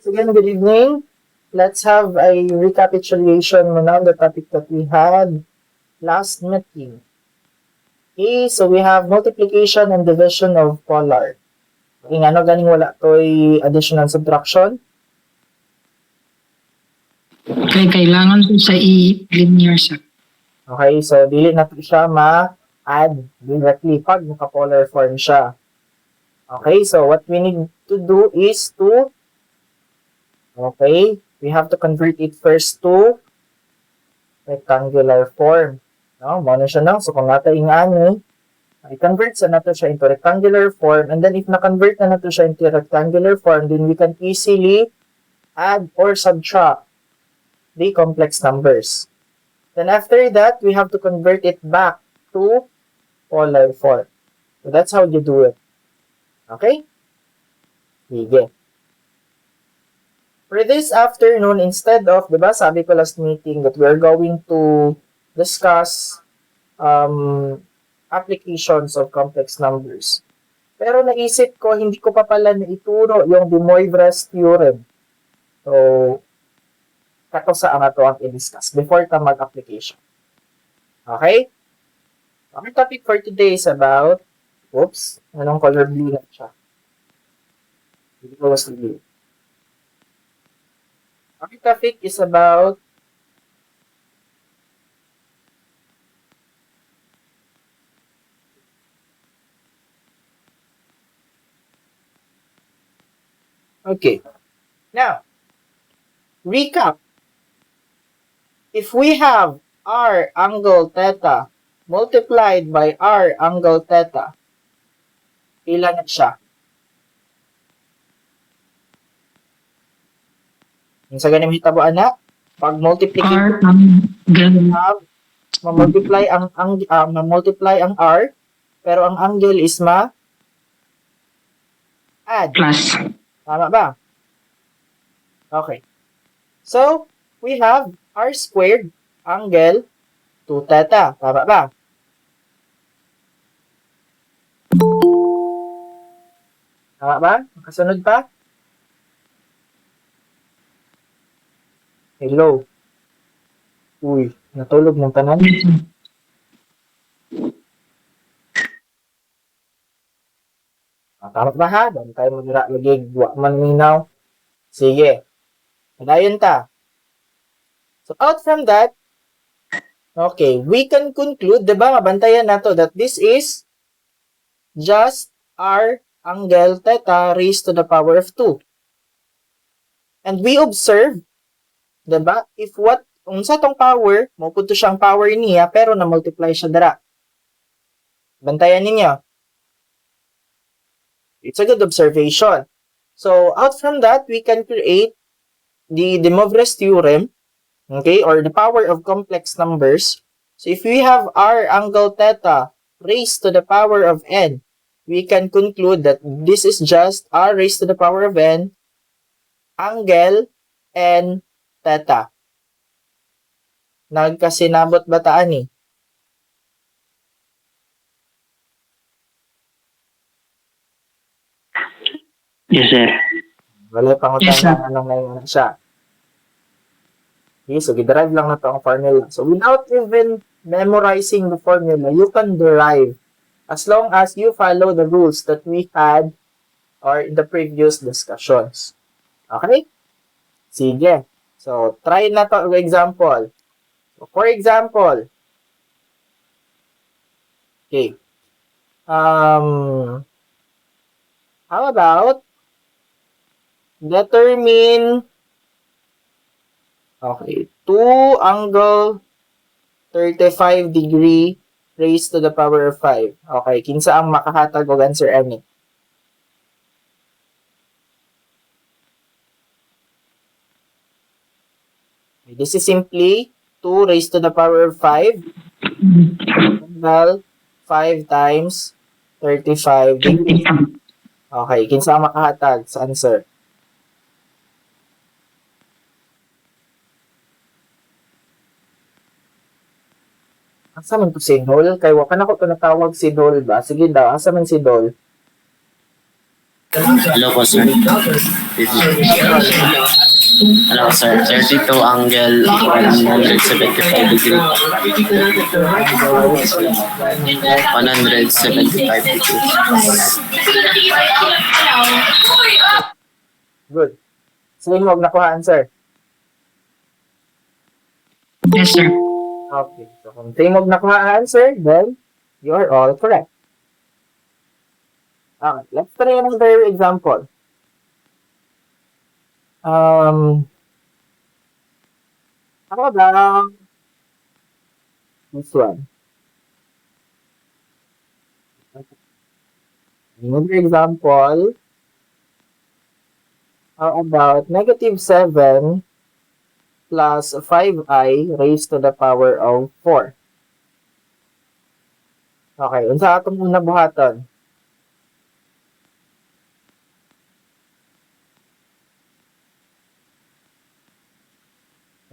Again, good evening. Let's have a recapitulation muna on the topic that we had last meeting. Okay, so we have multiplication and division of polar. Okay, nga no, ganing wala to'y addition and subtraction. Kailangan po sa i-linear siya. Okay, so dili na to siya ma-add directly pag naka-polar form siya. Okay, so what we need to do is to, okay, we have to convert it first to rectangular form. No, mo na siya no. So kung nato ingani, i-convert sa nato siya into rectangular form, and then if na-convert na nato siya into rectangular form, then we can easily add or subtract the complex numbers. Then after that, we have to convert it back to polar form. So that's how you do it. Okay? Sige. For this afternoon, instead of, diba, sabi ko last meeting that we're going to discuss applications of complex numbers. Pero naisip ko, hindi ko pa pala naituro yung de Moivre's Theorem. So, kato sa ang ato ang i-discuss before ka mag-application. Okay? Our topic for today is about, oops, anong color blue na siya? Hindi ko was blue. Our topic is about okay. Now, recap. If we have r angle theta multiplied by r angle theta, ilan na siya? Yung sa ganun hitabuan na, pag multiplicate, ma-multiply ang r, pero ang angle is add. Plus. Tama ba? Okay. So, we have r squared angle 2 theta. Tama ba? Tama ba? Makasunod pa? Hello. Uy, natulog mong tanan. Tama ba ha? Doon tayo magira lagi. Wa man minaw. Sige. Padayon ta. So, out from that, okay, we can conclude, diba, mabantayan na to that this is just r angle theta raised to the power of 2. And we observe, diba, if unsa tong power, mapunto siyang power niya, pero na-multiply siya dara. Bantayan ninyo. It's a good observation. So, out from that, we can create the de Moivre's theorem, okay, or the power of complex numbers. So, if we have r angle theta raised to the power of n, we can conclude that this is just r raised to the power of n angle n theta. Nagkasinabot ba taan eh? Yes, sir. Wala pang utang Yes, sir. na anong ngayon siya. Okay, so giderive lang na to ang formula. So without even memorizing the formula, you can derive as long as you follow the rules that we had or in the previous discussions. Okay? Sige. So try na to example. So, for example, okay. How about determine, okay, 2 angle 35 degree raised to the power of 5. Okay, kinsa ang makahatag og answer ani? This is simply 2 raised to the power of 5. Angle 5 times 35 degree. Okay, kinsa ang makahatag sa answer? Asa man to si Dol? Kay wa pa na ko natawag si Dol ba? Sige daw, asa man si Dol? Hello po, sir. Hello, sir. 32 angle 175 degree. 175 degree. Good. Sige mo, nakuhaan, sir. Yes, sir. Okay. So, kung sa'yo mo nakuhaan, sir, then you are all correct. Okay. Let's try another example. How about this one? Another example. How about negative 7 plus 5i raised to the power of 4? Okay, unsa atong una buhaton?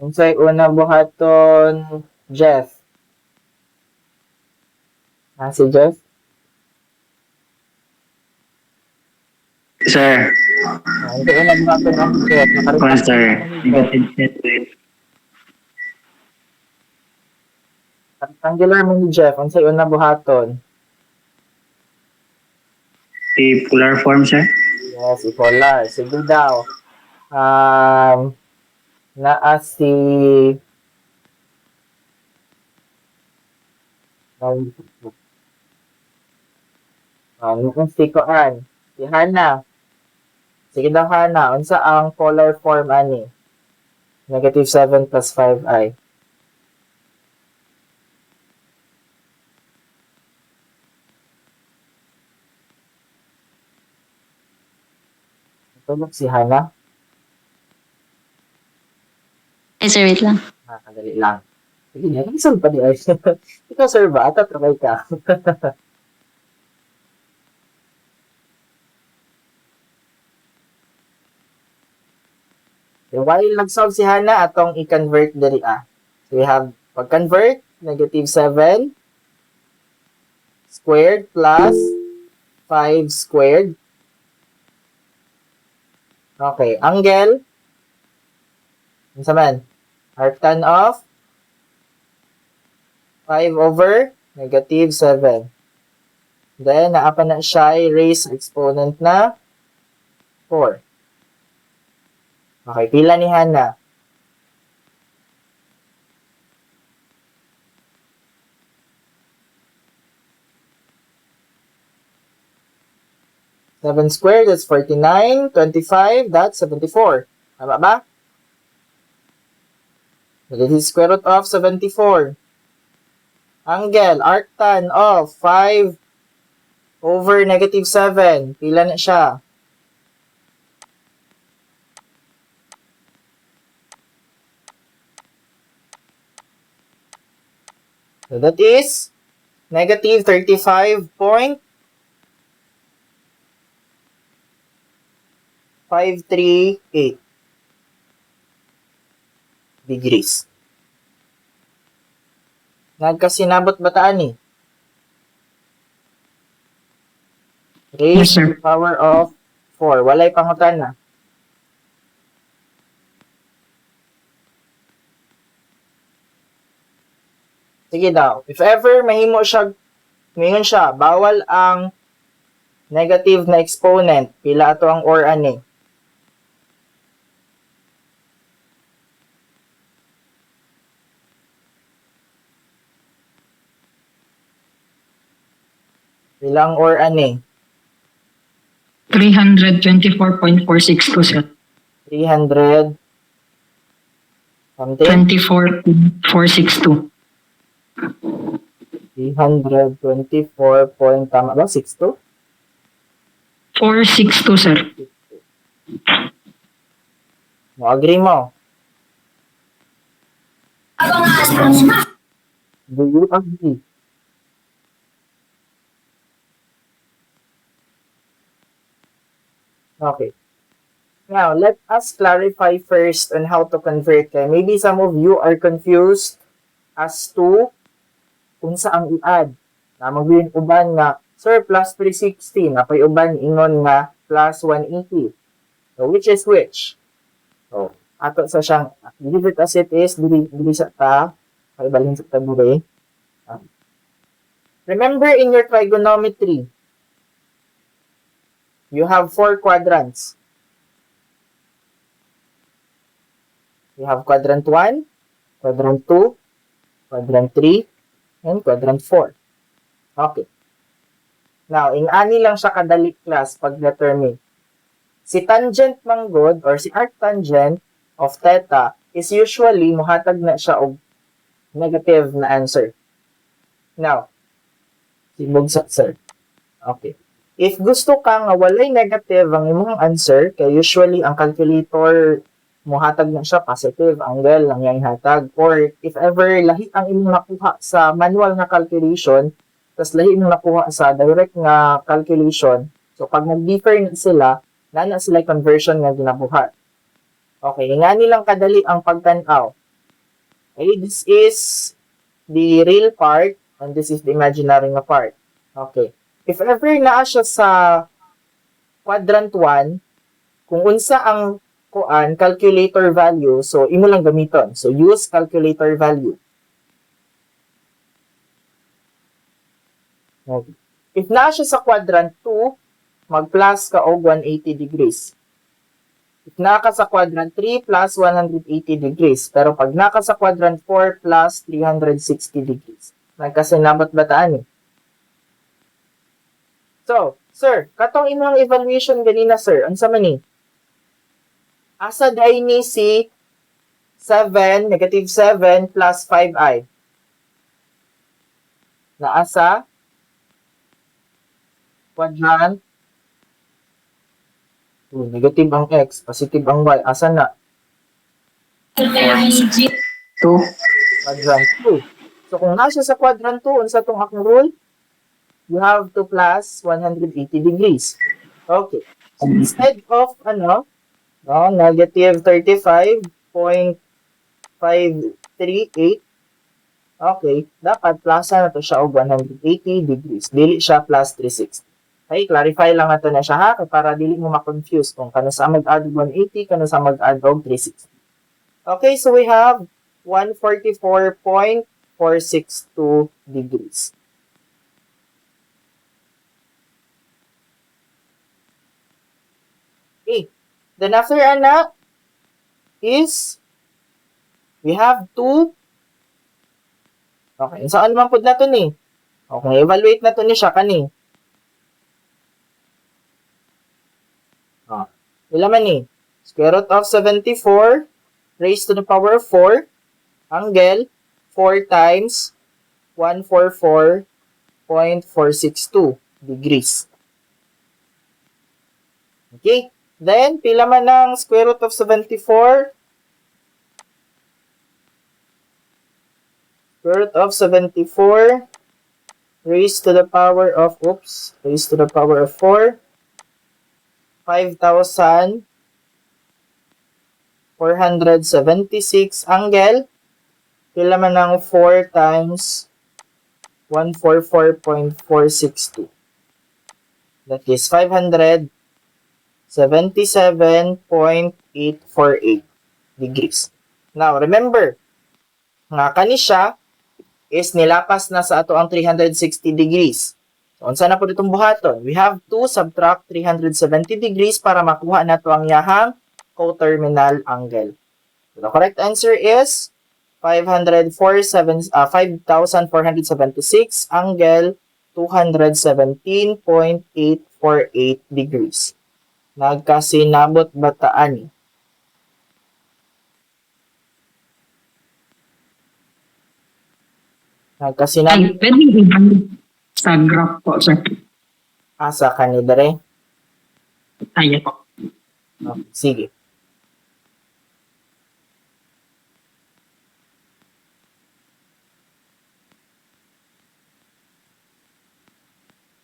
Unsay una buhaton, Jeff? Si Jeff? Sir, Unsay una buhaton ang Jeff? sir, negative 7. Rectangular mo ni Jeff, unsay una buhaton? The polar form, sir. Yes, polar. Sige daw. Naa si si Koan. Si Hana. Sige daw, Hana. Unsa ang polar form ani? Negative 7 plus 5i. Tulog si Hana. Ay, sir, wait lang. Kadali lang. Sige na, nag-solve pa di ay. Ikaw, sir ba? Ata, try ka. So, while nag-solve si Hana, atong i-convert dali So, we have, pag-convert, negative 7 squared plus 5 squared. Okay, angle. Ano man? Arctan of 5 over negative 7. Then, naapa na siya raise exponent na 4. Okay, pila ni Hana? Seven squared, that's 49. 25, that's 74. Tama ba? This is square root of 74. Angle, arctan of 5 over negative 7. Pila na siya? So that is negative 35.538 degrees. Nagkasinabot bataan ni? Raise Yes, sir. to the power of 4. Walay pangutan na. Sige daw. If ever mahimo siya, ngayon siya, bawal ang negative na exponent. Pila ato ang or ani? Bilang or ani? 324.462, sir. 300 something? 24.462. 324 point, tama ba? 62? 462, sir. Mo agree mo? Do you agree? Okay. Now, let us clarify first on how to convert. Kaya maybe some of you are confused as to kung saan i-add. Na magbihin uban nga, sir, plus 360. Napay uban ingon nga, plus 180. So, which is which? So, ato sa siyang, leave it as it is, dili sa ta, paibalhin sa tabure. Remember in your trigonometry, you have 4 quadrants. You have quadrant 1, quadrant 2, quadrant 3, and quadrant 4. Okay. Now, ani lang siya kadali class pag-determine. Si tangent manggod or si arctangent of theta is usually muhatag na siya og negative na answer. Now, sibog sa sir. Okay. If gusto ka nga walay negative ang imong answer, kay usually ang calculator muhatag na siya positive angle lang yang hatag. Or if ever lahi ang imong nakuha sa manual na calculation, tas lahi imong nakuha sa direct nga calculation, so pag nag-differ na sila, nana sila conversion nga ginabuhat. Okay, nga nilang kadali ang pagtanaw. Okay, this is the real part and this is the imaginary nga part. Okay. If ever naa siya sa quadrant 1, kung unsa ang calculator value, so imo lang gamiton. So use calculator value. Okay. If naa siya sa quadrant 2, mag-plus ka og 180 degrees. If naa ka sa quadrant 3, plus 180 degrees. Pero pag naa ka sa quadrant 4, plus 360 degrees. Nagkasinabot bataan eh. So, sir, katong imong evaluation ganina, sir, unsa man ni? Asa day ni si 7, negative 7 plus 5i? Naasa? Quadrant? Negative ang x, positive ang y. Asa na? 2. Quadrant 2. So, kung nasa sa quadrant 2, unsa tong akong rule? You have to plus 180 degrees. Okay. So, instead of, negative 35.538, okay, dapat plusa na to siya og 180 degrees. Dili siya plus 360. Okay, clarify lang nato na siya ha, para dili mo ma-confuse kung kano sa mag-add 180, kano sa mag-add og 360. Okay, so we have 144.462 degrees. Okay, then after ana is we have 2. Okay, saan man pud nato ni? Okay, evaluate nato ni siya kani. Ila man ni? Square root of 74 raised to the power of 4 angle 4 times 144.462 degrees. Okay, then pila man ang square root of 74? Square root of 74 raised to the power of 4, 5,476 angle. Pila man ang 4 times 144.462. That is 577.848 degrees. Now, remember, nga kani siya is nilapas na sa ato ang 360 degrees. So, unsa na po ditong buhaton? We have to subtract 370 degrees para makuha na to ang yahang coterminal angle. So, the correct answer is 5,476 angle 217.848 degrees. Nagkasinabot bataan. Ay, Nagkasinabot pwede i-valid sa graph po, sir. asa kani dere. Ay, po. Okay, sige.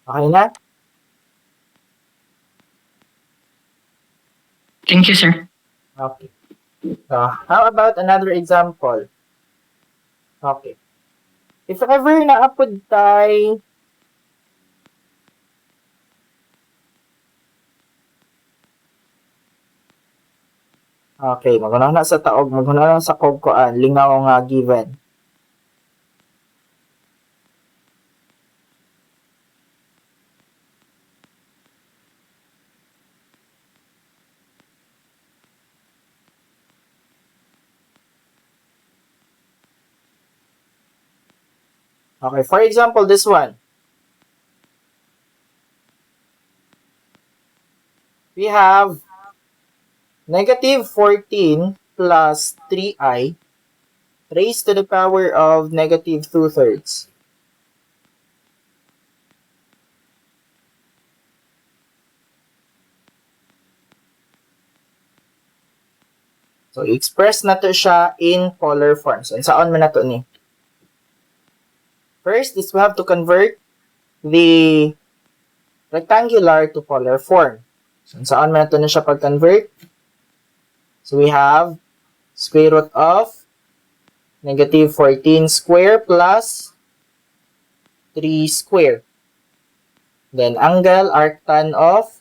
Okay na? Thank you, sir. Okay. So, how about another example? Okay. If ever naapod tay Okay, maghuna na sa taog, maghuna na sa kogkoan, lingaw nga given. Okay, for example, this one. We have negative 14 plus 3i raised to the power of negative 2/3. So, express na to siya in polar form. So, saan man na to ni? First is we have to convert the rectangular to polar form. So, saan man na to na siya pag-convert? So, we have square root of negative 14 square plus 3 square. Then, angle arctan of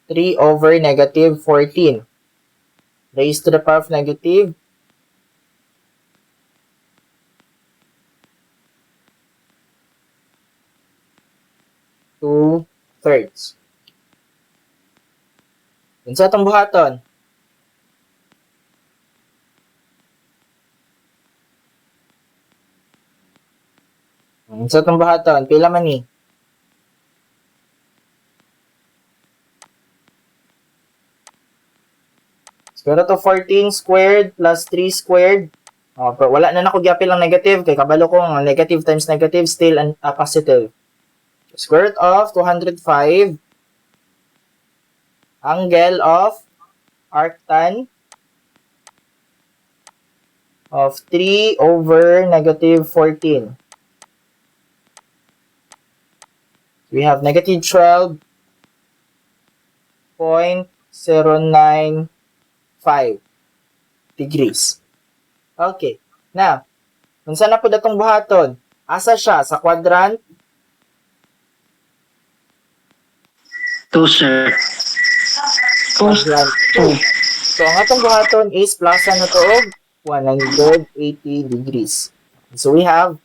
3 over negative 14. Raised to the power of negative 2/3. Yun sa itong buhaton. Yun sa itong buhaton. Pila man ni? Square root of 14 squared plus 3 squared. Pero wala na ako gyapil ang negative. Kay kabalo ko ang negative times negative still positive. Square root of 205. Angle of arctan of 3 over negative 14. We have negative 12.095 degrees. Okay. Now, kung saan na po datong buhaton? Asa siya? Sa quadrant? 2, sir. Quadrant 2. So, ang atong buhaton is plaza na to og 180 degrees. So, we have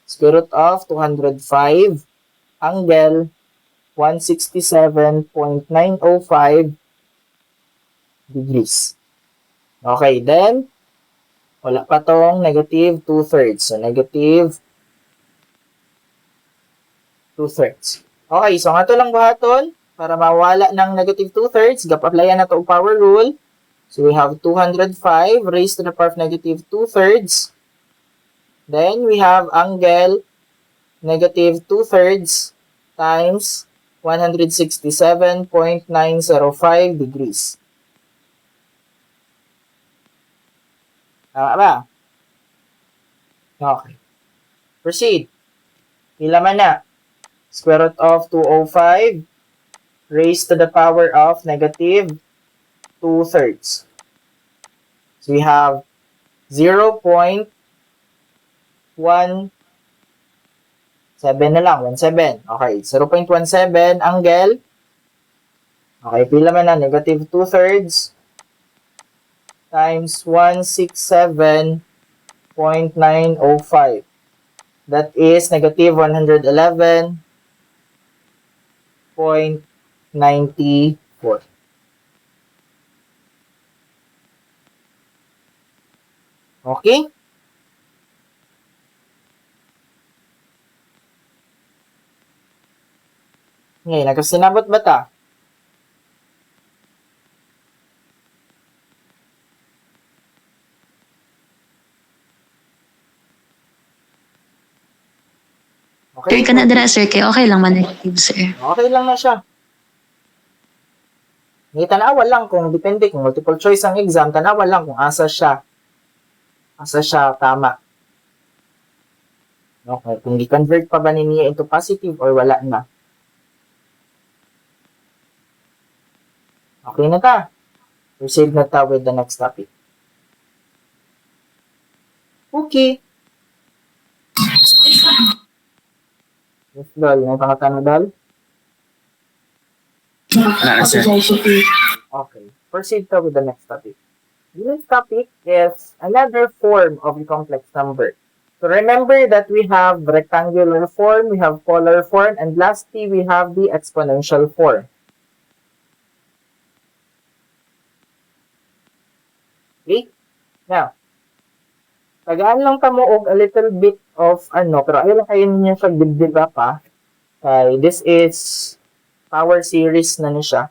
square root of 205 angle 167.905 degrees. Okay, then, wala pa tong negative 2/3. So, negative 2/3. Okay, so ang ato lang buhaton, para mawala ng negative 2/3, gap-applyan na to og power rule. So, we have 205 raised to the power of negative 2/3. Then, we have angle negative 2/3 times 167.905 degrees. Tama ba? Okay. Proceed. Pila man na? Square root of 205 raised to the power of negative 2/3. So we have 0.17 na lang. 17. Okay. 0.17 angle. Okay. Pila man na? Negative 2/3 times 167.905. That is negative 111.94. Okay? Ngayon, nagkasinabot ba ta? Sir, ka na dira, sir. Kaya okay lang man negative, sir. Okay lang na siya. May tanawa lang kung depende kung multiple choice ang exam, tanawa lang kung asa siya tama. Okay, kung i-convert pa ba niya into positive or wala na. Okay na ta. Proceed na ta with the next topic. Okay. Yes, Dol. May pangatano, Dol? Wala na, sir. Okay. proceed to with the next topic. The next topic is another form of a complex number. So remember that we have rectangular form, we have polar form, and lastly, we have the exponential form. Okay? Now, tagaan lang kamo og a little bit of pero ayaw lang kayo ninyo siya dibdiba pa. This is power series na ni siya.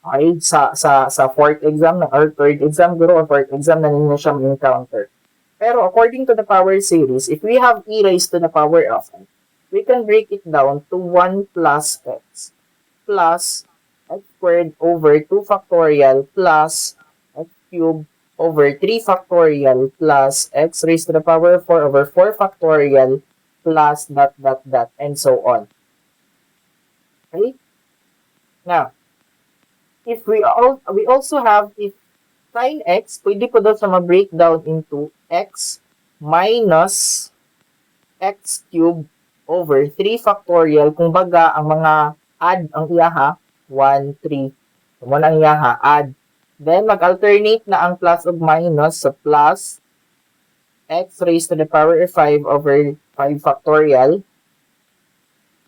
Okay, sa fourth exam or third exam guro or fourth exam na ninyo siya ma-encounter. Pero according to the power series, if we have e raised to the power of n, we can break it down to 1 plus x squared over 2 factorial plus x cubed over 3 factorial plus x raised to the power of 4 over 4 factorial plus dot and so on. Okay? Now, if we also have if sin x, pwede po daw sa ma-breakdown into x minus x cubed over 3 factorial. Kung baga, ang mga add ang iyaha, 1, 3. Kung ang iyaha, add. Then, mag-alternate na ang plus of minus sa plus x raised to the power of 5 over 5 factorial.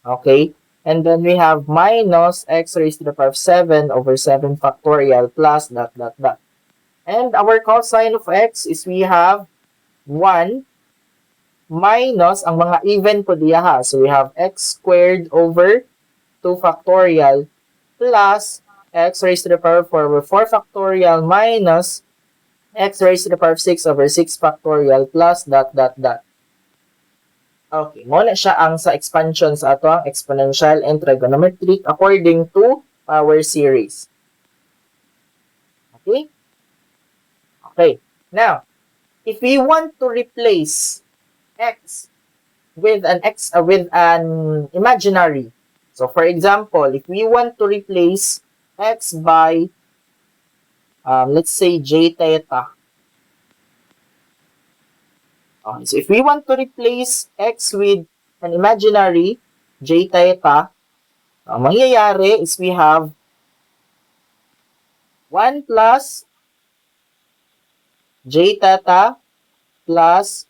Okay? And then we have minus x raised to the power of 7 over 7 factorial plus dot. And our cosine of x is we have 1 minus ang mga even po diya ha. So we have x squared over 2 factorial plus x raised to the power of 4 over 4 factorial minus x raised to the power of 6 over 6 factorial plus dot. Okay, muna siya ang sa expansion sa ato ang exponential and trigonometric according to power series. Okay? Okay. Now, if we want to replace x with an imaginary. So for example, if we want to replace x by let's say j theta. So if we want to replace x with an imaginary j theta, ang mangyayari is we have 1 plus j theta plus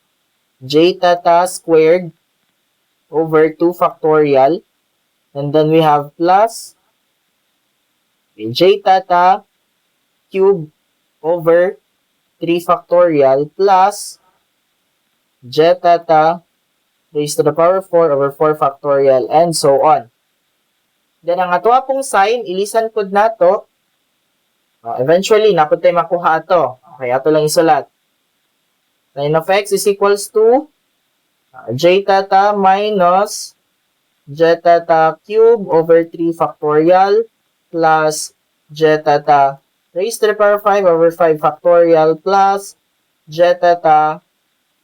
j theta squared over 2 factorial. And then we have plus j theta cubed over 3 factorial plus j theta raised to the power of 4 over 4 factorial and so on. Then ang ato pong sign, ilisan pod nato. Eventually, napod tayo makuha ato. Okay, ato lang isulat. Sin of x is equals to j theta minus j theta cube over 3 factorial plus j theta raised to the power of 5 over 5 factorial plus j theta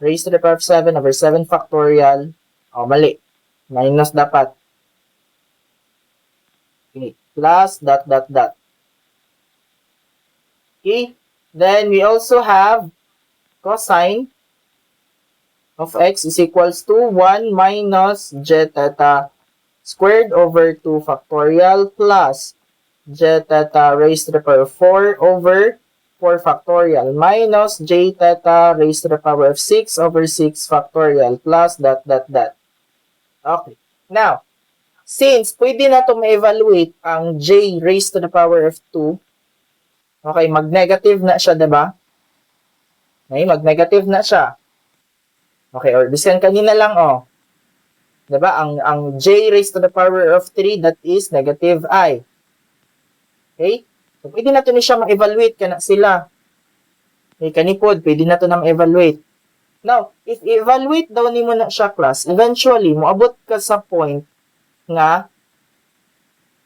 raised to the power of 7 over 7 factorial. Mali. Minus dapat. Okay. Plus dot. Okay. Then we also have cosine of x is equals to 1 minus j theta squared over 2 factorial plus j theta raised to the power of 4 over 4 factorial minus j theta raised to the power of 6 over 6 factorial plus dot. Okay. Now, since pwede na ito ma-evaluate ang j raised to the power of 2, okay, mag-negative na siya, diba? Okay, mag-negative na siya. Okay, or bisan kanina lang, diba? Ang j raised to the power of 3, that is negative I. Okay? So, pwede na ito ni siya ma-evaluate ka na sila. Okay, kanipod, pwede na ito na ma-evaluate. Now, if i-evaluate daw ni mo na siya, class, eventually, moabot ka sa point nga,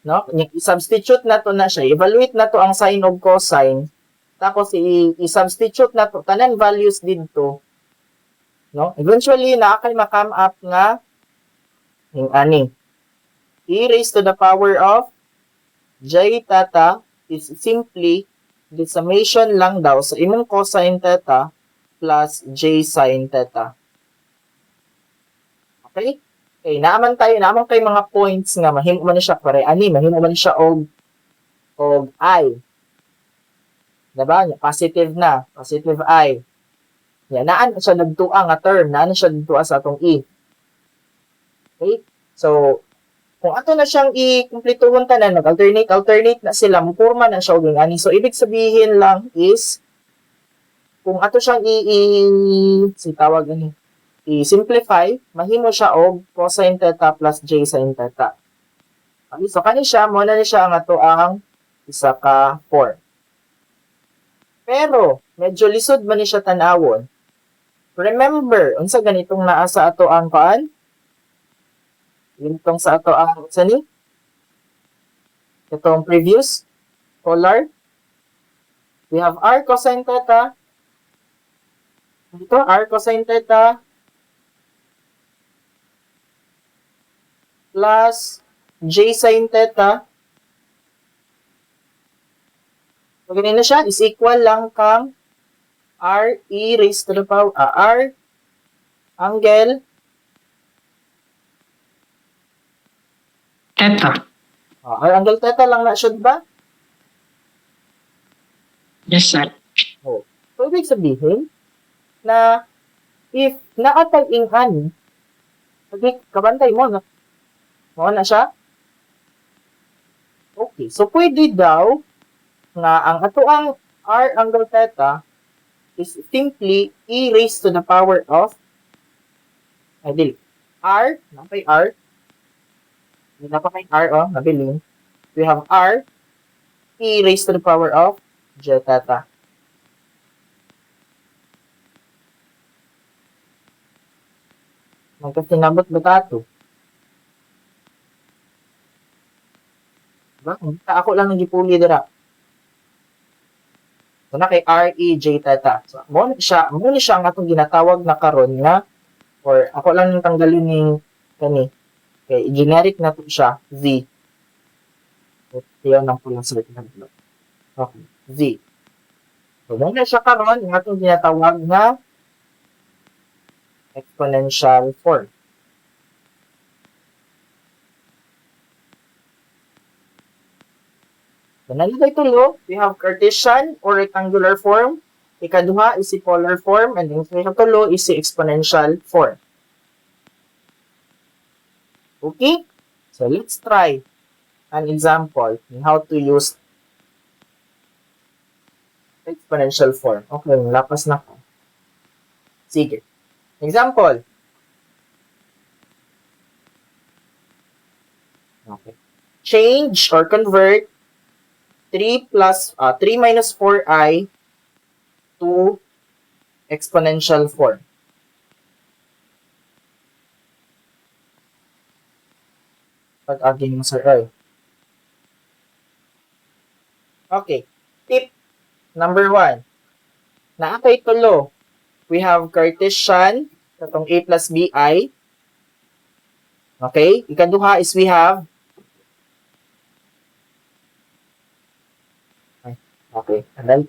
no? I-substitute na to na siya. Evaluate na to ang sine of cosine. Tapos, i-substitute na to. Tanan values dito. No? Eventually, nakakay makam up nga yung ani. E raised to the power of j theta is simply the summation lang daw sa imong cosine theta plus j sine theta. Okay? Okay, naaman kay mga points nga mahimo man siya pare ani, mahimo man siya og I. Diba? Positive na. Positive I. Yan, naan siya nagtua nga term. Naan siya nagtua sa atong E. Okay? So, kung ato na siyang i-kumplituhon tanan, alternate na sila, mupurma na siya og ani. So, ibig sabihin lang is, kung ato siyang tawag ani, i-simplify, mahimo siya og cosine theta plus j sin theta. Okay, so, kani siya, muna ni siya ang ato ang isa ka form. Pero, medyo lisod man ni siya tanawon. Remember, unsa ganitong naa sa ato ang kaan? Ganitong sa ato ang sa ni? Itong previous polar. We have r cosine theta. Dito, r cosine theta plus j sin theta. So, ganyan na siya. Is equal lang kang r e raised to the power, r angle Theta. r angle theta lang na siya, diba? Yes, sir. Oh. So, ibig sabihin na if naatag-ingan, kabantay mo na. Mo na siya? Okay. So, pwede daw nga ang ato ang r angle theta is simply e raised to the power of r, napay r, napay r, nabilin. We have r e raised to the power of j theta. Magkasinabot ba tato? Diba? Ako lang nagipuli dira. So, na kay R, E, J, theta. So, muna siya ang atong ginatawag na karon nga, or ako lang yung tanggalin ni kani. Okay, generic na to siya, Z. Yan ang pulang circle. Okay, Z. So, muna siya karon yung atong ginatawag na exponential form. So, nalagay tulo, we have Cartesian or rectangular form. Ikaduha is si polar form, and then ikatulo is si exponential form. Okay? So, let's try an example on how to use exponential form. Okay, lapas na ko. Sige. Example. Okay. Change or convert 3 minus 4i to exponential form. Pag-agin mo, sir. Okay. Tip number 1. Naakay tulo. We have Cartesian, katong a plus bi. Okay. Ikaduha is we have okay. And then,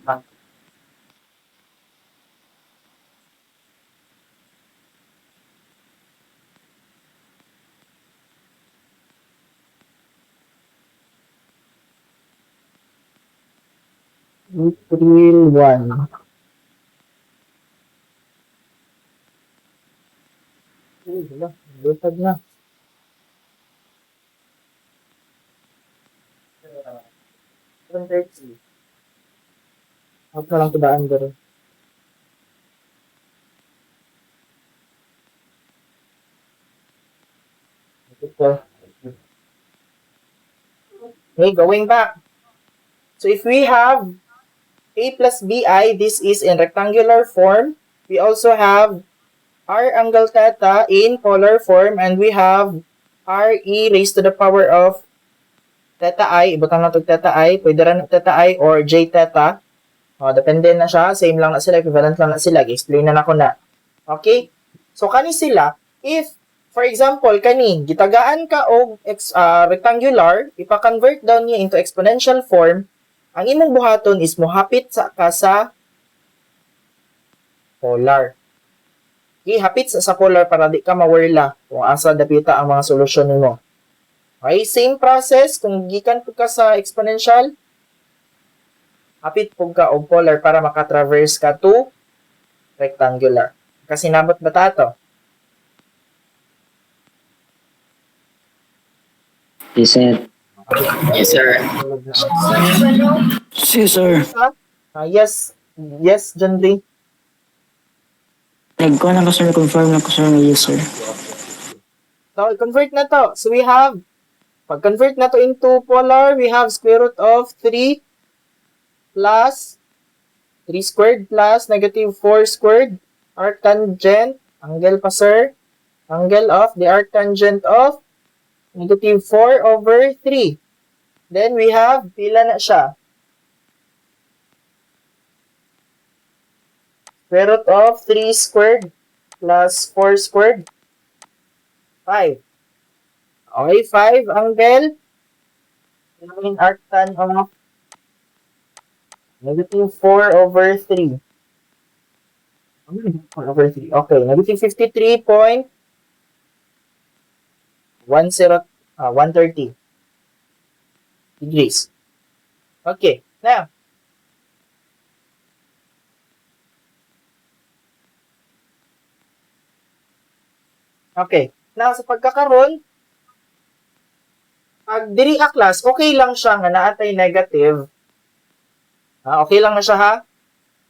April 1. Wala. Lutag na. Huwag na lang tudaan dito. Okay, going back. So if we have a plus bi, this is in rectangular form. We also have r angle theta in polar form, and we have r e raised to the power of theta I. Ibutang na ito theta I. Pwede rin theta I or j theta. Depende na siya. Same lang na sila. Equivalent lang na sila. I-explain na ako na. Okay? So, kani sila, if, for example, kani, gitagaan ka o rectangular, ipa-convert down niya into exponential form, ang imong buhaton is mohapit sa polar. Okay, hapit sa polar para di ka mawala kung asa dapita ang mga solusyon nimo. Okay, same process kung gikan ka sa exponential. Hapit po ka og polar para makatraverse ka to rectangular. Kasi nabot ba tato? Yes, sir. Yes, sir. Yes, sir. Yes. Yes, John Ray. Nag-ko na ko, sir. Confirm na ko, sir. Yes, sir. So, convert na to. So, we have, pag-convert na to into polar, we have square root of 3 plus 3 squared plus negative 4 squared arctangent, angle pa sir, angle of the arctangent of negative 4 over 3. Then we have, pila na siya? Square root of 3 squared plus 4 squared, 5. Okay, 5 angle, yung arctan of negative 4 over 3. 4 over 3. Okay, negative 130 degrees. Okay, now, sa pagkakaroon, pag diri a class, okay lang siya nga naatay negative. Okay lang na siya ha.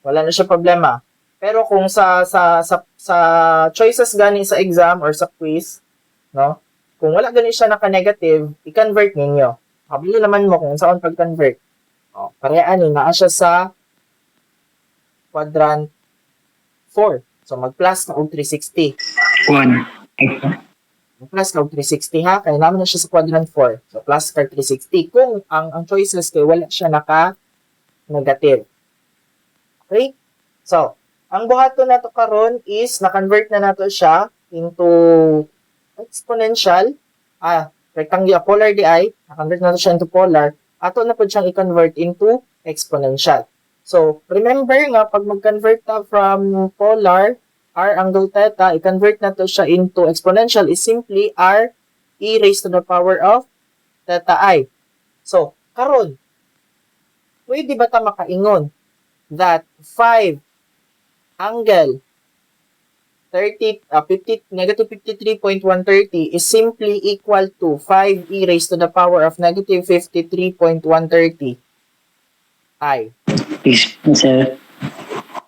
Wala na siya problema. Pero kung sa choices gani sa exam or sa quiz, no? Kung wala gani siya naka-negative, i-convert ninyo. Habili naman mo kung saan pag-convert. Parehaan ni naa siya sa quadrant 4. So mag-plus ka og 360. 1. Plus ka og 360 ha, kaya naman na siya sa quadrant 4. So plus ka 360 kung ang choices kay wala siya naka-negative. Okay? So, ang buhaton nato karon is na-convert na nato siya into exponential, rectangular, polar di ay, na-convert nato siya into polar, ato na po siyang i-convert into exponential. So, remember nga, pag mag-convert ta from polar, r angle theta, i-convert nato siya into exponential is simply r e raised to the power of theta I. So, karon, pwede ba ta makaingon that 5 angle 50, -53.130 is simply equal to 5 e raised to the power of -53.130 I. Yes, sir.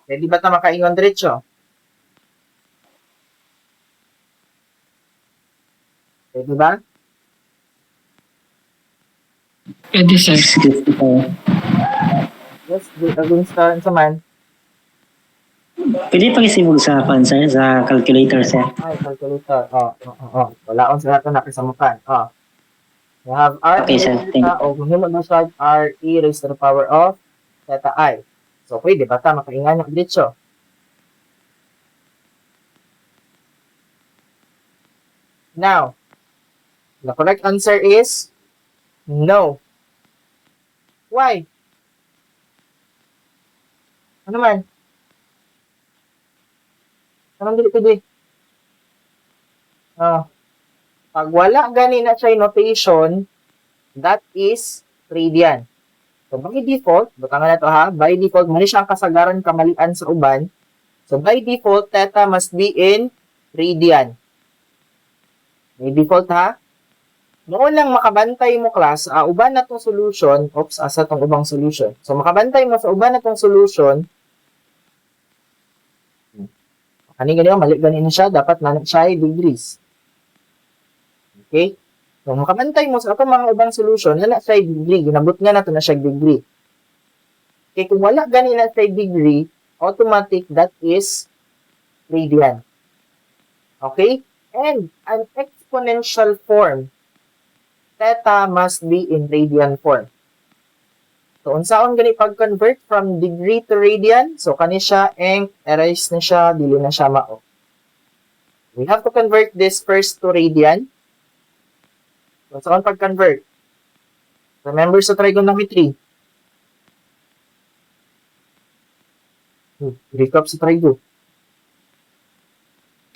Pwede ba ita makaingon diretso? Pwede ba? Pwede, sir. Yes, sir. Yes, against sa man. Pwede pang isibog sa sir, sa calculator, sir. Ay, calculator. Wala akong sa nato nakisamukan. We have r Okay, sir. Thank you. o kung himo na siya, r e raised to the power of theta I. So, pwede ba ita makaingan ng diretso? Now, the correct answer is no. Why? Ano man? Anong dili pwede? Pag wala gani na siya notation, that is radian. So, by default, butang na to ha, by default, mali siya ang kasagaran kamalian sa uban. So, by default, theta must be in radian. By default ha. Noon lang makabantay mo class, uban na tong solution, asa tong ubang solution. So, makabantay mo sa uban na tong solution, ganyan, mali ganin siya, dapat na siya ay degrees. Okay? So, makabantay mo sa mga ubang solution, na siya ay degree, ginabot nga na to na siya degree. Okay, kung wala ganin na siya degree, automatic, that is radian. Okay? And an exponential form, theta must be in radian form. So, unsaon gani pag-convert from degree to radian? So, kani siya, erase na siya, dili na siya mao. We have to convert this first to radian. So, unsaon pag-convert? Remember sa trigonometry. Recap sa trigo.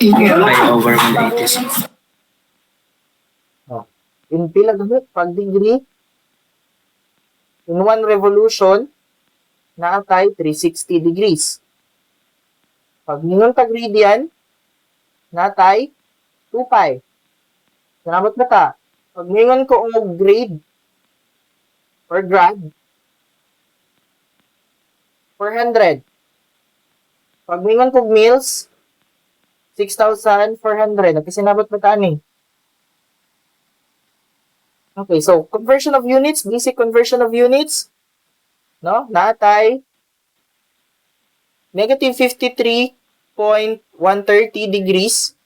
5 over 186. In pila gamit, pag degree, in 1 revolution, naatay 360 degrees. Pag ningon tag radian, naatay 2 pi. Salamat na ta. Pag ningon ko og grade or grad, 400. Pag ningon ko og mils, 6,400. Nagkasinabot na ta ani. Okay, so conversion of units, basic conversion of units, no? Naatay negative 53.130 degrees,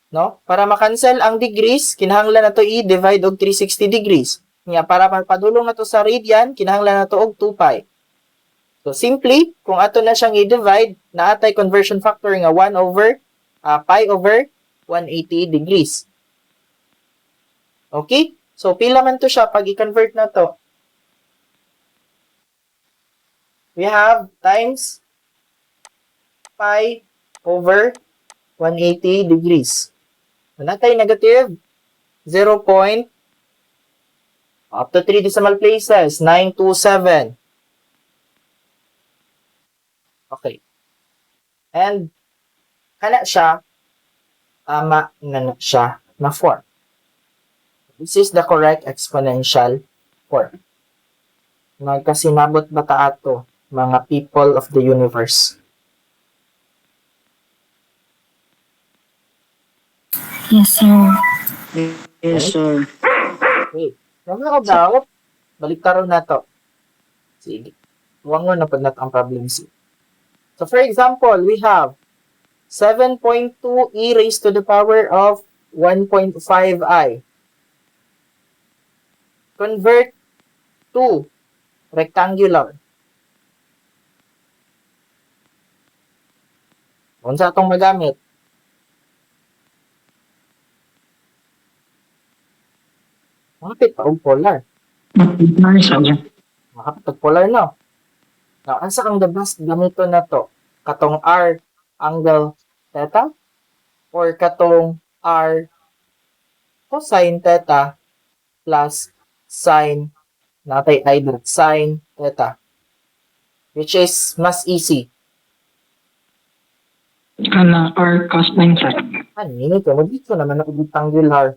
no? Para makancel ang degrees, kinahanglan nato i-divide og 360 degrees. Nga para padulong nato sa radian, kinahanglan nato og 2 pi. So simply, kung ato na siyang i-divide, naatay conversion factor nga 1 over pi over 180 degrees. Okay? So pila man to siya pag i-convert na to? We have times pi over 180 degrees. Natay negative 0. Up to 3 decimal places, 927. Okay. And kana siya, tama na siya na form. This is the correct exponential form. Nagkasinabot ba ta ato, mga people of the universe? Yes, sir. Yes, sir. Okay. Kung ako daw, balik taro na to. Sige. Huwag mo na pag ang problem C. So for example, we have 7.2 e raised to the power of 1.5i. Convert to rectangular. Unsa atong magamit? Makapit pa og polar. Makapit og polar no. Now, asa ang the best gamito na to? Katong r angle theta or katong r cosine theta plus sine natay either sine theta, which is mas easy. Kana or cos 9, sir. Ano ito? Mag-dito naman ako rectangular.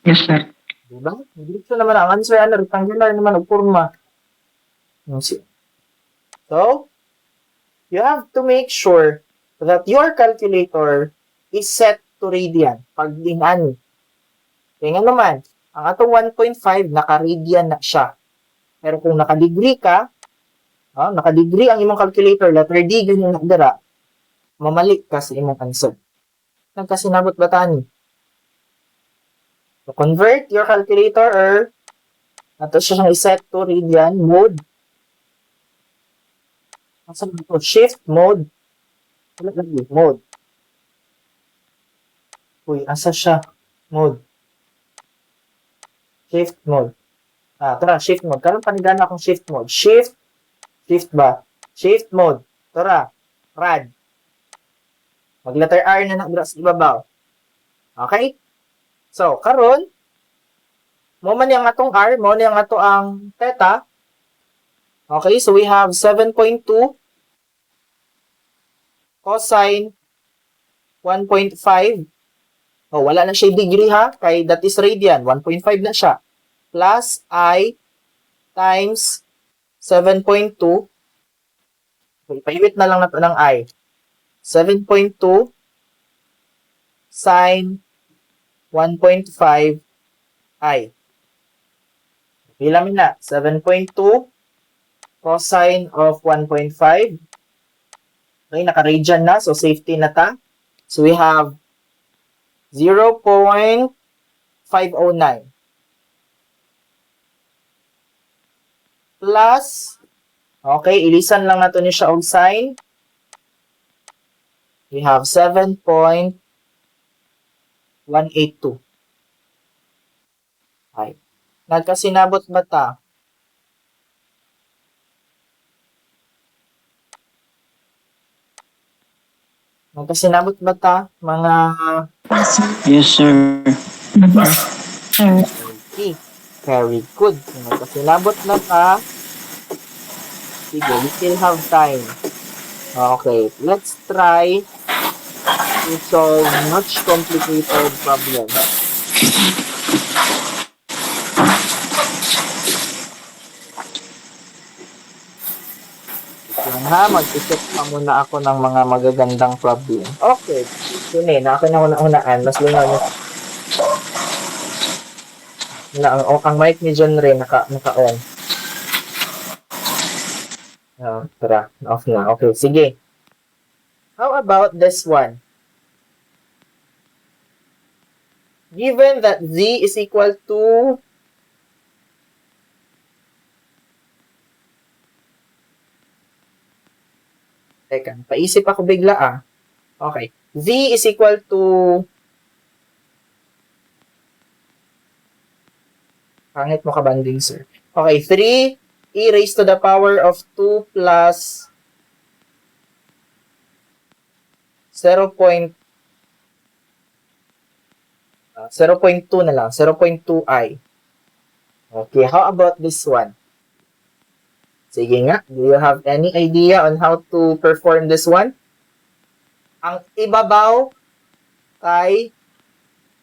Yes, sir. Diba? Mag-dito naman ang answer. Rectangular naman ang forma. So, you have to make sure that your calculator is set to radian. Pag dinani. Kaya nga naman, ang atong 1.5, naka-radian na siya. Pero kung naka-degree ka, naka-degree ang imong calculator, letter D, ganyan nakdara, mamali ka sa imong answer. Nagkasinabot ba tani? So, convert your calculator or ato siya siyang iset to radian mode. Asa ba ito? Shift mode. Wala lagi. Mode. Uy, asa siya? Mode. Shift mode. Tara, shift mode. Karon panigana akong shift mode. Shift ba? Shift mode. Tara, rad. Mag-letter R na nakdra sa ibabaw. Okay? So, karon mo man yang atong R, mo man yang ato ang theta. Okay, so we have 7.2 cosine 1.5. Oh, wala na siya degree ha, kay that is radian. 1.5 na siya. Plus I times 7.2. Okay, paiwit na lang nato ng I. 7.2 sine 1.5 I. Bilang na. 7.2 cosine of 1.5. Okay, naka-radian na. So, safety na ta. So, we have 0.509 plus, okay, ilisan lang nato ni siya og sine. We have 7.182. Okay. Nagkasinabot ba ta? Nagkasinabot ba ta, mga Yes, sir. Sir. okay. Very good. Nagkasinabot na ta. Sige, we still have time. Okay, let's try to solve much complicated problems. Yan ha, mag-isip pa muna ako ng mga magagandang problem. Okay, yun eh, na ako na unaan. Mas linaw na ang mic ni John rin naka-on. Tara, off na. Okay, sige. How about this one? Given that z is equal to Teka, paisip ako bigla ah. Okay. Z is equal to pangit mo ka banding, sir. Okay, 3 e raised to the power of 2 plus 0.2 na lang. 0.2i. Okay, how about this one? Sige nga, do you have any idea on how to perform this one? Ang ibabaw kay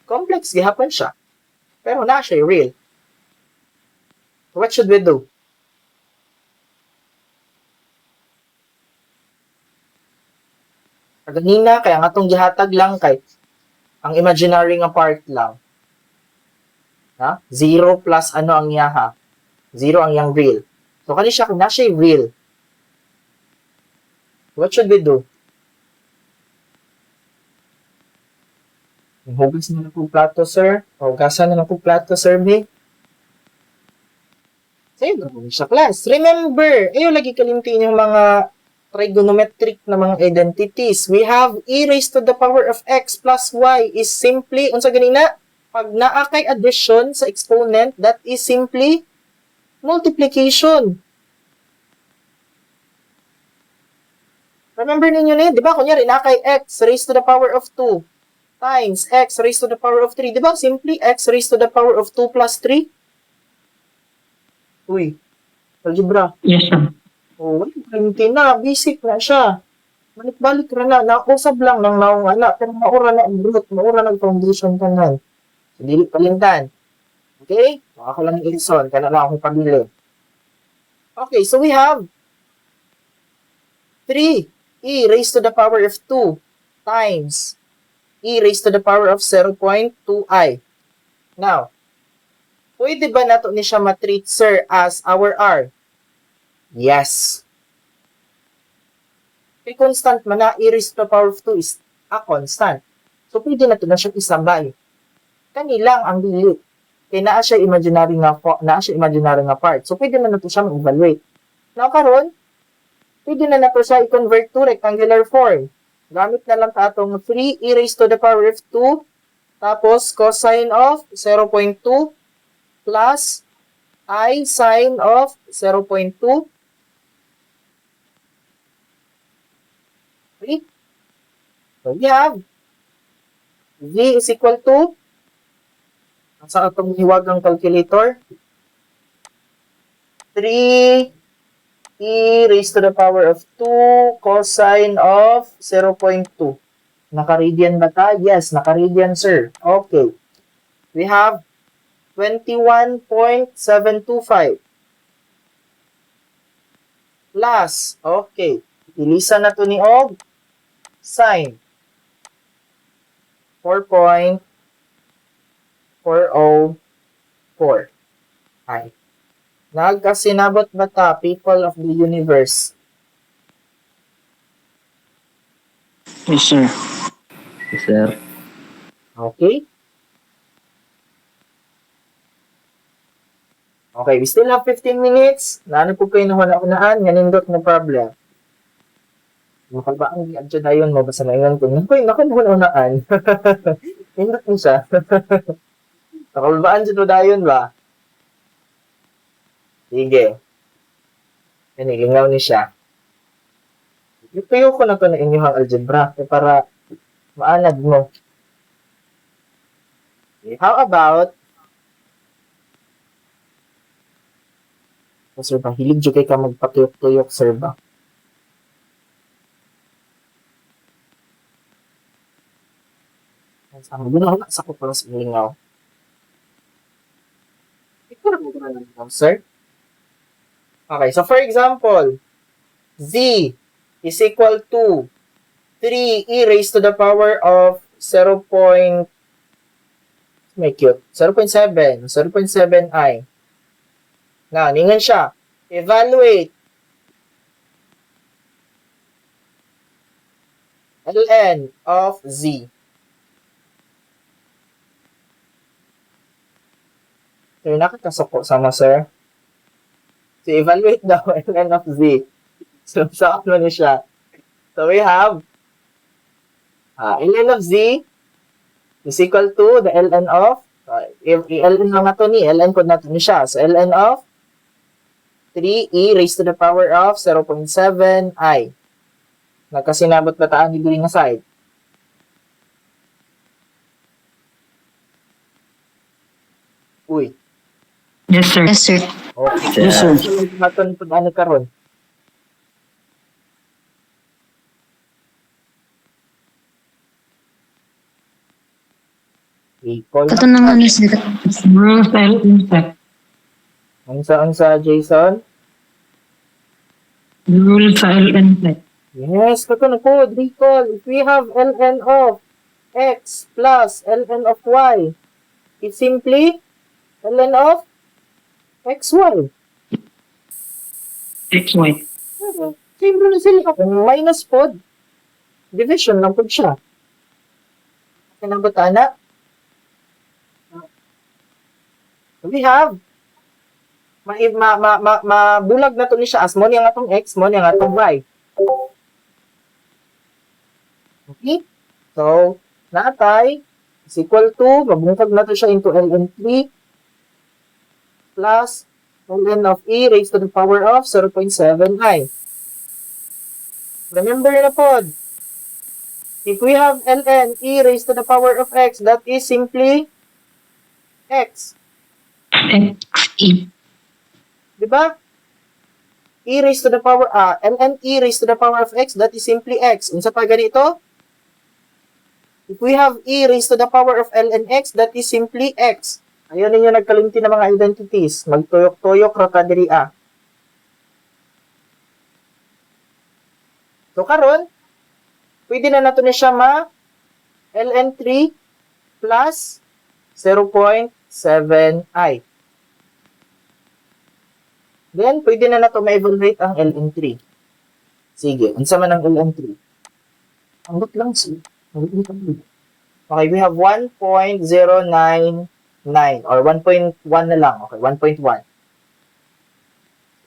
complex, gihapon siya. Pero na siya real. What should we do? Kaganina, kaya nga itong gihatag lang kay ang imaginary nga part lang. Ha? 0 plus ano ang yaha? 0 ang yang real. So, kani siya, na siya real. What should we do? Hugas na lang po plato, sir. Hugasan na lang po plato, sir, B. Sa'yo, gawin siya, class. Remember, ayaw lagi kalimtin yung mga trigonometric na mga identities. We have e raised to the power of x plus y is simply, unsa ganina, pag naa kay addition sa exponent, that is simply multiplication. Remember ninyo na yun, di ba? Kunyari, na kay x raised to the power of 2 times x raised to the power of 3. Di ba? Simply x raised to the power of 2 plus 3. Uy, algebra. Yes, sir. Oh, hindi na. Basic na siya. Balik-balik na. Nakusab lang ng naong anak. Pero maura na ang root. Maura na ang foundation ka na. So, dili palintan. Okay? Ako lang yung Edison. Kana lang akong pabili. Okay, so we have 3 e raised to the power of 2 times e raised to the power of 0.2i. Now, pwede ba nato ni siya matreat, sir, as our r? Yes. Kay constant man na, e raised to the power of 2 is a constant. So, pwede nato na siya isabay. Kanilang ang delete. Kaya naa siya imaginary nga part. So, pwede na nato siya ma-evaluate. Now, karon, pwede na nato siya i-convert to rectangular form. Gamit na lang ta atong 3 e raised to the power of 2 tapos cosine of 0.2 plus I sine of 0.2. Okay? So, we have v is equal to sa atong hiwagang calculator 3 e raised to the power of 2 cosine of 0.2. Naka-radian ba ta? Yes, naka-radian, sir. Okay. We have 21.725 plus, okay, ilisa na to ni og sine 4.404. Ay. Nagkasinabot ba ta, people of the universe? Yes, sir. Yes, sir. Okay. Okay, we still have 15 minutes. Naano po kayo nahuna-unaan, ganindot na problem. Makal ba ang adyo dayon mo? Basta naingan ko. Naku, nahuna-unaan. Nindot mo siya. Makal ba ang adyo dayon ba? Sige. Panilingaw ni siya. Ituyo ko na to na inyong algebra para maanad mo. Okay, how about Sir ba, hilig dyan kay ka magpatuyok-tuyok, sir ba? Ang ginawa sa ko pala sa lingaw. Ito na mo na lang, sir. Okay, so for example, z is equal to 3e raised to the power of 0. May cute. 0.7. 0.7i. Now, ningan siya. Evaluate ln of z. So, nakakasoko sama, sir. So, evaluate daw ln of z. So, saan mo na siya? So, we have ln of z is equal to the ln of ln lang nato ni, ln ko nato ni siya. So, ln of 3e raised to the power of 0.7i. Nagkasinabot ba taan dito nga side? Uy. Yes, sir. Yes, sir. Okay. Yes, sir. So, naton po ano karon? Call Kato na nga ni sir. Rule sa ln set. unsa Jason? Rule sa ln set. Yes, kato na po, recall. If we have ln of x plus ln of y, it's simply ln of xy. XY. Simple na sila. Kung minus pod, division lang po siya. Kinabot na. We have mabulag na to ni siya as mo niya nga tong x, mo niya nga tong y. Okay? So, natay is equal to, mabungkag na to siya into ln3 plus ln of e raised to the power of 0.7i. Remember na po, if we have ln e raised to the power of x, that is simply x. XE. Diba? E raised to the power, ln e raised to the power of x, that is simply x. Unsa pa ganito? If we have e raised to the power of ln x, that is simply x. Ayun ninyo nagkalimti ng mga identities. Magtuyok-tuyok ra ka diri a. So karon, pwede na nato ni siya ma ln3 plus 0.7i. Then, pwede na nato ma-evaluate ang ln3. Sige, unsa man ang ln3? Angot lang siya. Okay, we have 1.099 or 1.1 na lang. Okay, 1.1.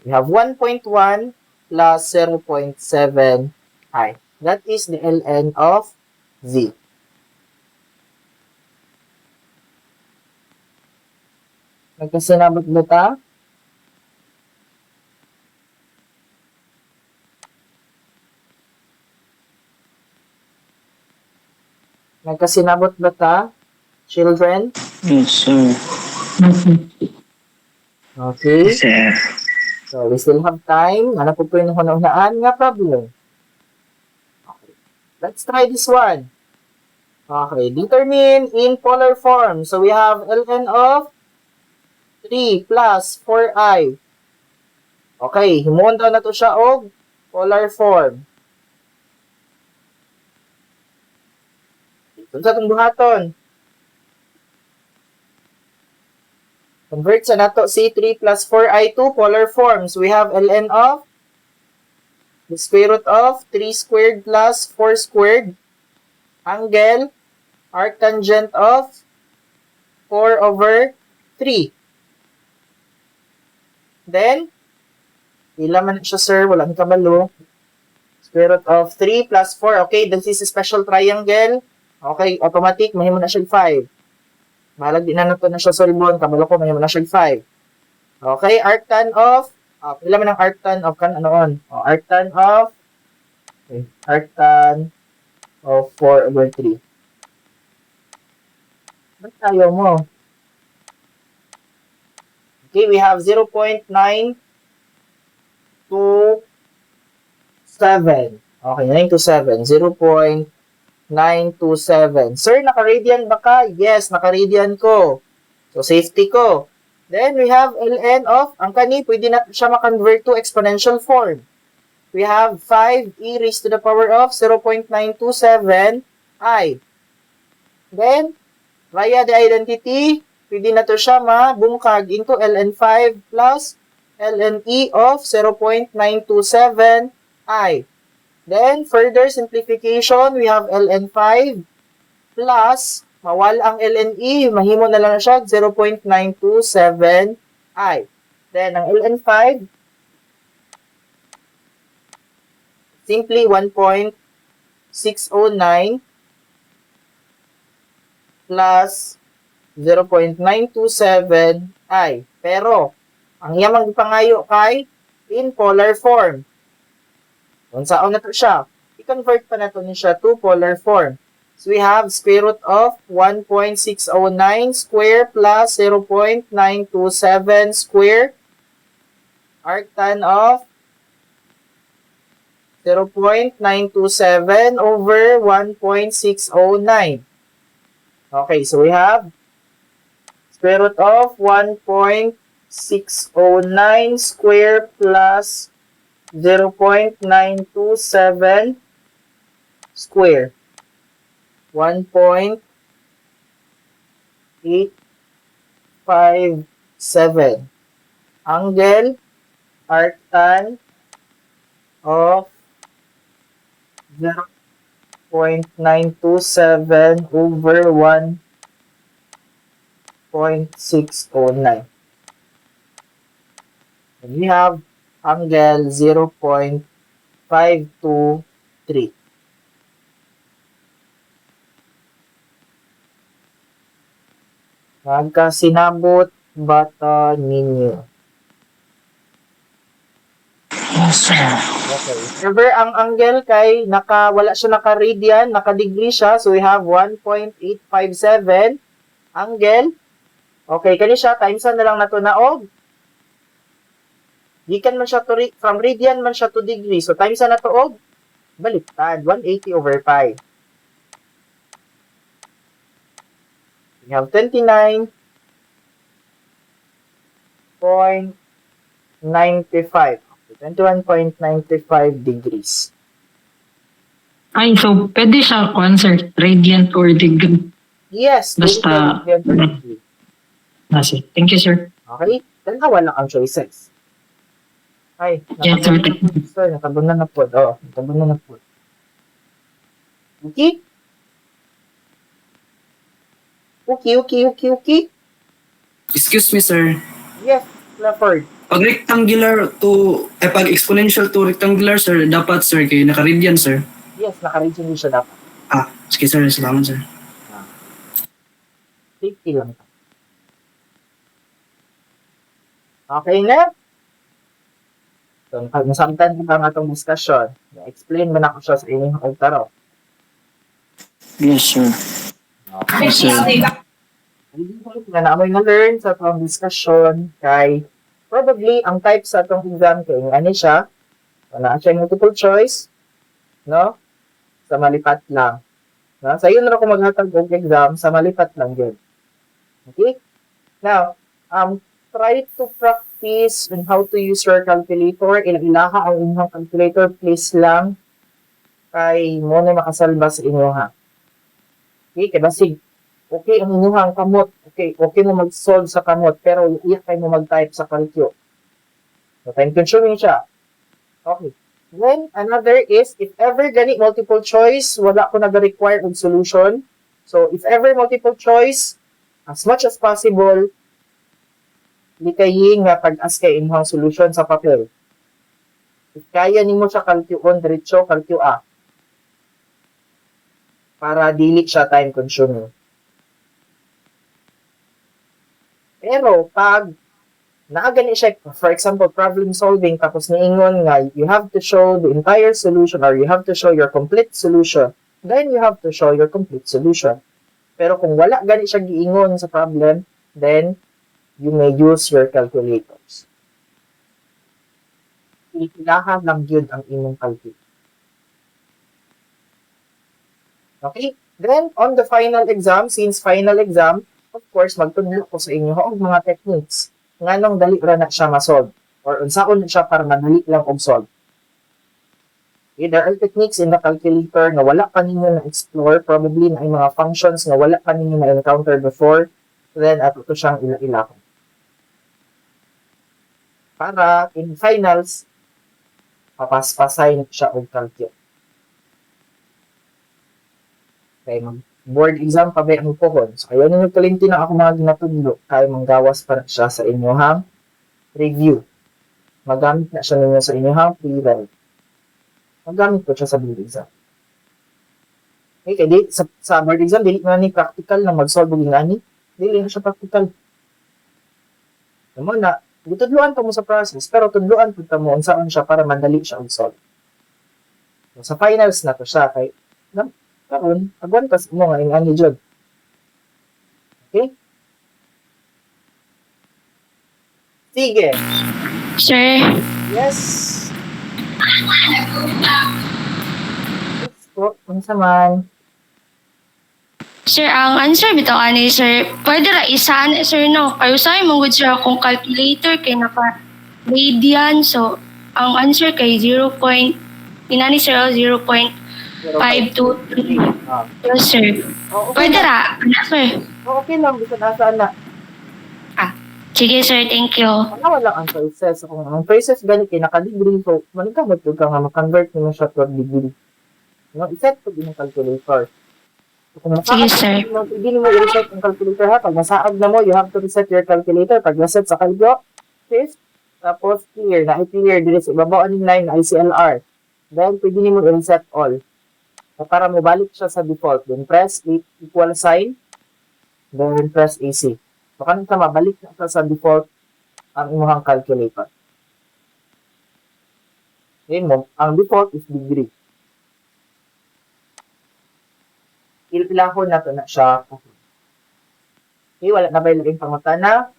We have 1.1 plus 0.7i. That is the ln of z. Nagkasinabot ba ta? Nagkasinabot ba ta? Children? Yes, sir. Okay. Yes, sir. So, we still have time. Ano po yung hunahunaan nga problem? Okay. Let's try this one. Okay. Determine in polar form. So, we have ln of 3 plus 4i. Okay. Himuon daw na to siya og polar form. Ito sa itong buhaton. Convert sa nato si 3 plus 4i to polar forms. We have ln of the square root of 3 squared plus 4 squared angle arctangent of 4 over 3. Then, ila man siya, sir. Walang kabalo. Square root of 3 plus 4. Okay, this is a special triangle. Okay, automatic. Mahimo na siya 5. Malag din na nato na siya solbon. Kabalo ko, mahimo na siya 5. Okay, arctan of, pila man ang arctan of kan anoon? Arctan of, okay, arctan of 4 over 3. Ba't tayo mo? Okay, we have 0.9 Okay, 927. 0.927. Sir, naka-radian ba ka? Yes, naka-radian ko. So, safety ko. Then, we have ln of, ang kani, pwede na siya ma-convert to exponential form. We have 5e raised to the power of 0.927 I. Then, via the identity, pwede na to siya mabungkag into ln 5 plus ln e of 0.927 I. Then, further simplification, we have ln 5 plus, mawala ang ln e, mahimo na lang siya 0.927 I. Then, ang ln 5, simply 1.609 plus 0.927 I. Pero, ang iyang magpangayo kay in polar form. Kung saan na to siya, i-convert pa na to niya to polar form. So, we have square root of 1.609 square plus 0.927 square arctan of 0.927 over 1.609. Okay, so we have square root of 1.609 square plus 0.927 square. 1.857. Angle arctan of 0.927 over 1.609. And we have angle 0.523. Nagkasinabot bata ninyo. Yes, sir. Okay. Remember, ang angle kay wala siya naka-radian, naka-degree siya. So, we have 1.857 angle. Okay, kani siya, times na lang na to na og. Gikan man siya to, from radian man siya to degree. So, times na to og. Baliktad, 180 over 5. We have 29.95. 21.95 degrees. Ay, so pwede siya kung sir, radiant or degree. Yes, Basta- degree. Nasi. Thank you, sir. Okay? Dalawa lang ang choices. Ay, Yes, sir. nakabunan na po, sir. Nakabunan na po. Oo, nakabunan na po. Okay? Okay. Excuse me, sir. Yes, Clifford. Pag rectangular to, pag exponential to rectangular, sir, dapat, sir, kayo naka-radian, sir. Yes, naka-region din siya dapat. Sige, sir. Salamat, sir. Safety lang. Okay na? So, nasabtan ko ba nga itong discussion? Na-explain mo na ko siya sa inyong altaro. Yes, sir. Okay. Yes, sir. Na naamoy na learn sa itong discussion kay probably ang type sa itong exam kay ano siya, na siya multiple choice, no? Sa malipat lang. No? Sa iyo na ako maghatag og exam sa malipat lang yun. Okay? Now, try to practice on how to use your calculator. Ilaha ang inyong calculator, please lang. Kay mo na makasalba sa inyo ha. Okay? Kaya basig, okay ang inyong kamot. Okay mo mag-solve sa kamot, pero iyak kayo mo mag-type sa calcio. So, time consuming siya. Okay. Then, another is, if ever gani multiple choice, wala ko nag-require ng solution. So, if ever multiple choice, as much as possible, di kayi nga pag-as kay inyong solution sa papel. If kaya nimo siya calcio on, diretso, calcio A. Para dili siya time consuming. Pero, pag naagani siya, for example, problem solving, tapos niingon nga, you have to show the entire solution or you have to show your complete solution, then you have to show your complete solution. Pero kung wala gani siya giingon sa problem, then you may use your calculators. Ilahan lang yun ang imong calculate. Okay? Then, on the final exam, since final exam, of course, magtudlo ko sa inyo og mga techniques nga nung dali ra na siya ma-solve or unsaon na siya para madali lang og solve. Okay, there are techniques in the calculator na wala pa ninyo na-explore, probably na yung mga functions na wala pa ninyo na-encounter before, then ato to siyang ila-ila ko. Para in finals, papaspasayin siya og calculate. Okay, board exam pa ba ang pohon. So, ayaw ninyo kalinti na ako mga ginatudlo, kaya manggawas pa na siya sa inyohang review. Magamit na siya ninyo sa inyohang pre-write. Magamit ko siya sa board exam. Okay, kaya sa board exam, dili na ni practical na mag-solve ng ani. Dili na siya practical. Naman na, tutudluan pa mo sa process, pero tudluan po mo unsaon siya para madali siya mag-solve. So, sa finals na to siya, kay karon agwantas mo nga ing ani jud. Okay? Sige. Sir, Yes. Let's go. Unsa man? sir, ang answer bitaw ani sir, pwede ra isa na sir no. Kayo sa mong good sir akong calculator kay naka radian, so ang answer kay 0. Inani sir 0.523. Ah. Yes sir. Oh, okay Pwede lang. ra, ana sir. Oh, okay lang. Bisa nasaan na. Sige sir, thank you. Wala lang ang choices. Kung ang choices gani kay naka-degree, so manikamot ka nga ma-convert mo siya to degree. No, iset ko din ang calculator. So, kung Sige, sir. hindi mo i-reset ang calculator ha. Pag nasaag na mo, you have to reset your calculator. Pag naset sa kalyo, shift, tapos clear. Na-clear din sa ibabaw ang line na ICLR. Then, pwede mo i-reset all. So, para mo balik siya sa default. Then, press equal sign. Then, press AC. So, kanang ka mabalik na siya sa default ang imuhang calculator. Okay, ang default is degree. Ilahon na to na siya. Okay, wala na ba yung pangutana?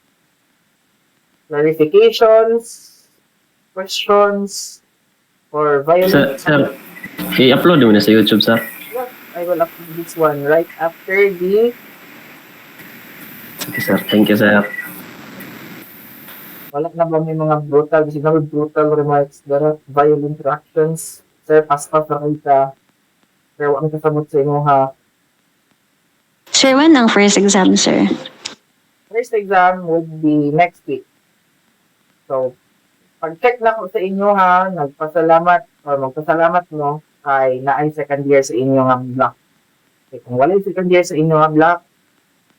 Clarifications, questions, or violence? Sir, i-upload mo na sa YouTube, sir. Yes, I will upload this one right after the... Okay, sir. Thank you, sir. Wala na ba may mga brutal, kasi na brutal remarks, violent reactions? Sir, pass-pass na kayo sa... Pero ang kasabot sa inyo ha. Sir, when ang first exam, sir? First exam would be next week. So, pag-check na ko sa inyo ha, nagpasalamat or magpasalamat mo kay naay second year sa inyo nga block. Okay, kung wala yung second year sa inyo nga block,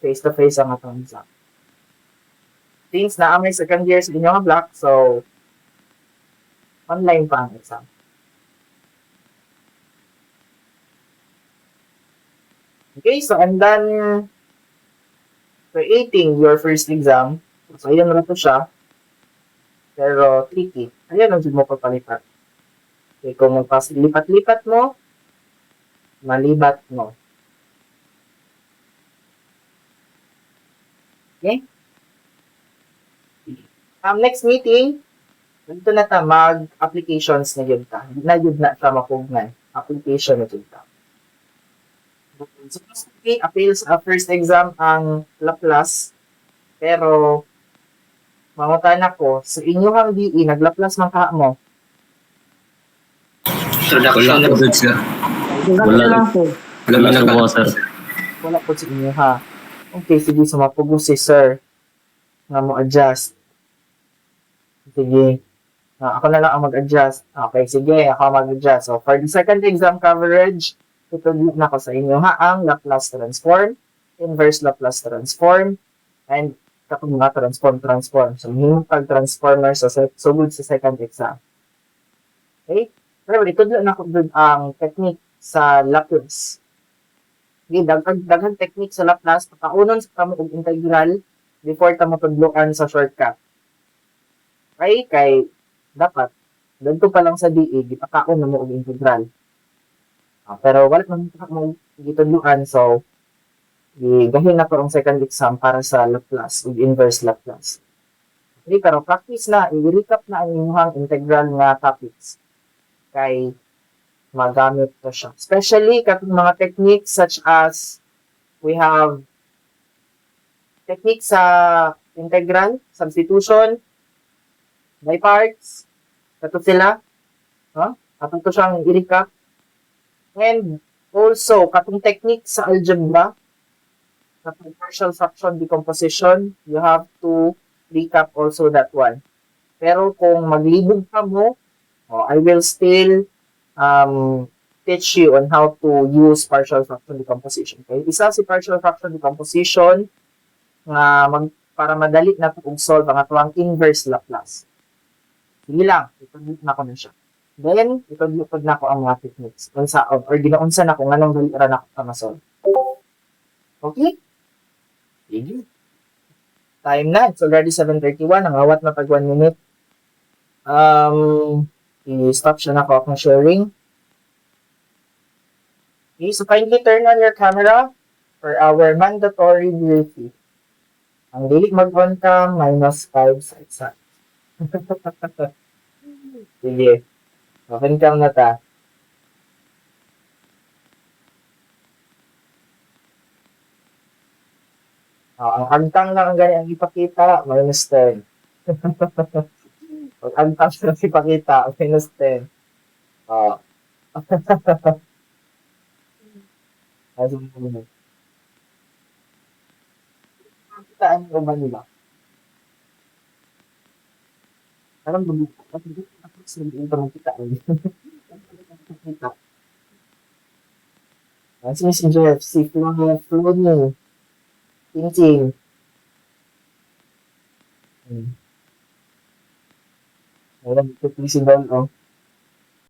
face-to-face ang atong exam. Since na may second year sa inyo nga block, so online pa ang exam. Okay, so I'm done creating your first exam. So, ayan na to siya. Pero, tricky. Ayan ang mo papalipat. Okay, kung magpasilipat-lipat mo, malibat mo. Okay? Next meeting, dito na ta mag-applications na yun ta. Na yun na siya mapugnay. Application na yun ta. Supposed to be appeals first exam ang Laplace, pero mangutana ko, sa inyong DE, naglaplas man ka mo. Wala po, sir. Wala lang. po. Wala lang po, sir. Wala po sa inyo ha. Okay, sige, sumapugo si sir. Nga mo adjust. Sige. Ako na lang ang mag-adjust. Okay, sige, ako ang mag-adjust. So, for the second exam coverage, itudlo na ko sa inyo ha, ang Laplace transform, inverse Laplace transform, and kapag mga transform. So, yung pag-transformer sugod sa second exam. Okay? Pero itudlo na ko dun ang technique sa Laplace. Okay, daghang technique sa Laplace, pakaunon sa kamo og integral before ta matudloan sa shortcut. Okay? Kay dapat, dito pa lang sa DE, gipakaon na mo og integral. Pero wala naman mo gitudluan, so gahin na ko ang second exam para sa Laplace ug inverse Laplace. Hindi, pero practice na, i-recap na ang inyong integral nga topics. Kay magamit to siya. Especially katong mga techniques such as we have technique sa integral, substitution, by parts, kato sila, no? Katong to siyang i-recap. And also, katong technique sa algebra, katong partial fraction decomposition, you have to recap also that one. Pero kung maglibog ka mo, I will still teach you on how to use partial fraction decomposition. Okay? Isa si partial fraction decomposition nga para madali na kung solve ang atong inverse Laplace. Sige lang, itudlip na ko na siya. Then, itudlip na ko ang mga techniques. Or ginaunsa na ko nga nang dali ra na ko ka ma-solve. Okay? Sige. Time na. It's already 7:31. Ang awat na pag 1 minute. I-stop siya na ko akong sharing. Okay, so kindly turn on your camera for our mandatory briefing. Ang dili mag-on cam, -5 sa exact. Sige. Open cam na ta. Ang agtang lang ang gani ang ipakita, -10. Pag agtang lang ipakita, -10. Kasi mo. Kitaan mo ba nila? Parang bumita. At hindi ko tapos sa internet kitaan. Kita. Si Miss Jeff, si Flo niyo. Ting-ting. Ayan, ito please down, oh.